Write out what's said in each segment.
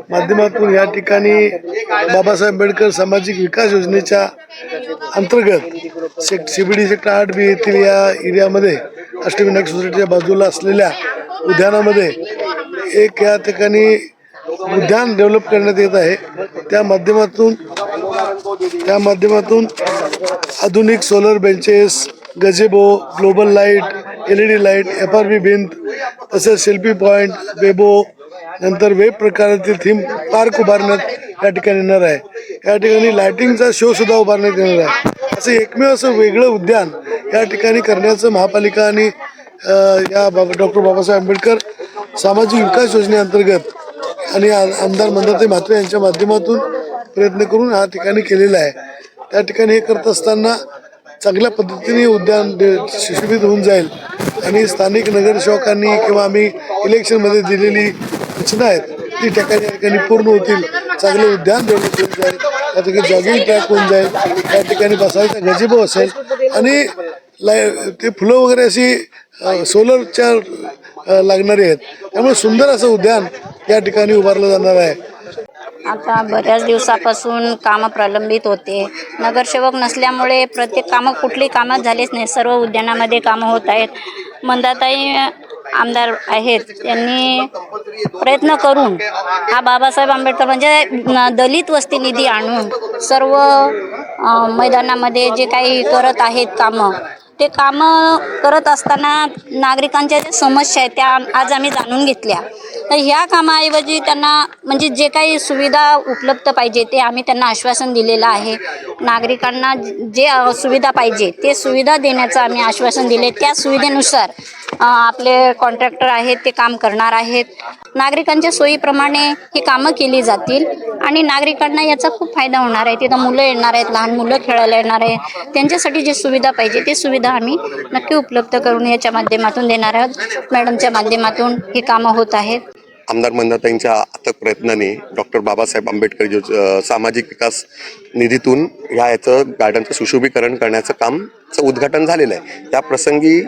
माध्यमातून या ठिकाणी बाबासाहेब आंबेडकर सामाजिक विकास योजनेच्या अंतर्गत CBD सेक्टर 8B येथील या एरियामध्ये अष्टविनायक सोसायटीच्या बाजूला असलेल्या उद्यानामध्ये एक या ठिकाणी उद्यान डेव्हलप करण्यात येत आहे। त्या माध्यमातून आधुनिक solar benches, गजेबो, global light, LED light, FRB भिंत, तसेच सेल्फी पॉईंट, बेबो, नंतर वेब प्रकारातील थीम पार्क उभारण्यात या ठिकाणी येणार आहे। या ठिकाणी लाइटिंगचा शो सुद्धा उभारण्यात येणार आहे। असे एकमेव असं वेगळं उद्यान या ठिकाणी करण्याचं महापालिका आणि या डॉक्टर बाबासाहेब आंबेडकर सामाजिक विकास योजनेअंतर्गत आणि आमदार मंदाताई म्हात्रे यांच्या माध्यमातून प्रयत्न करून या ठिकाणी केलेला आहे। त्या ठिकाणी हे करत असताना चांगल्या पद्धतीने उद्यान सुशोभित होऊन जाईल आणि स्थानिक नगरसेवकांनी किंवा आम्ही इलेक्शनमध्ये दिलेली सूचना आहेत ती ठिकाणी पूर्ण होतील। चांगले उद्यान डेव्हलप होऊन जाईल, त्या ठिकाणी जॉगिंग ट्रॅक होऊन जाईल, त्या ठिकाणी बसायचा गजेबो असेल आणि ते फुलं वगैरे अशी सोलरच्या लागणारी आहेत। त्यामुळे सुंदर असं उद्यान या ठिकाणी उभारलं जाणार आहे। आता बऱ्याच दिवसापासून कामं प्रलंबित होते। नगरसेवक नसल्यामुळे प्रत्येक कुठली कामं झालीच नाही। सर्व उद्यानामध्ये कामं होत आहेत। मंदाताई आमदार आहेत, त्यांनी प्रयत्न करून हा बाबासाहेब आंबेडकर म्हणजे दलित वस्ती निधी आणून सर्व मैदानामध्ये जे काही करत आहेत कामं, ते कामं करत असताना नागरिकांच्या ज्या समस्या आहेत त्या आज आम्ही जाणून घेतल्या। तर ह्या कामाऐवजी त्यांना म्हणजे जे काही सुविधा उपलब्ध पाहिजे ते आम्ही त्यांना आश्वासन दिलेलं आहे। नागरिकांना जे सुविधा पाहिजे ते सुविधा देण्याचं आम्ही आश्वासन दिले। त्या सुविधेनुसार आपले कॉन्ट्रॅक्टर आहेत ते काम करणार आहेत। नागरिकांच्या सोयीप्रमाणे ही कामं केली जातील आणि नागरिकांना याचा खूप फायदा होणार आहे। तिथं मुलं येणार आहेत, लहान मुलं खेळायला येणार आहे, त्यांच्यासाठी जी सुविधा पाहिजे ते सुविधा आम्ही नक्की उपलब्ध करून याच्या माध्यमातून देणार आहोत। मॅडमच्या माध्यमातून ही कामं होत आहेत। आमदार मंदाताईंच्या अथक प्रयत्नाने डॉक्टर बाबासाहेब आंबेडकर सामाजिक विकास निधीतून याचं गार्डनचं सुशोभीकरण करण्याचं कामचं उद्घाटन झालेलं आहे। त्या प्रसंगी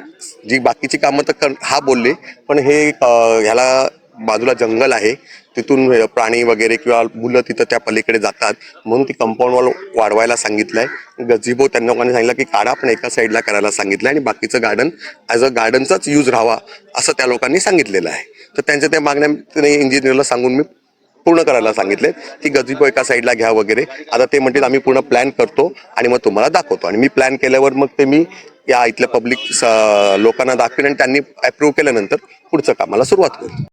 जी बाकीची कामं तर हा बोलले, पण हे ह्याला बाजूला जंगल आहे, तिथून प्राणी वगैरे किंवा मुलं तिथं त्या पलीकडे जातात म्हणून ती कंपाऊंड वॉल वाढवायला सांगितलंय। गजिबो त्यांना लोकांनी सांगितलं की काढा, पण एका साईडला करायला सांगितलं आणि बाकीचं गार्डन ॲज अ गार्डनचाच यूज राहावा असं त्या लोकांनी सांगितलेलं आहे। तर त्यांच्या त्या मागण्या इंजिनियरला सांगून मी पूर्ण करायला सांगितले की गजिबो एका साईडला घ्या वगैरे। आता ते म्हणतील आम्ही पूर्ण प्लॅन करतो आणि मग तुम्हाला दाखवतो, आणि मी प्लॅन केल्यावर मग ते मी या इथल्या पब्लिक लोकांना दाखवेन आणि त्यांनी अप्रूव्ह केल्यानंतर पुढचं कामाला सुरुवात करू।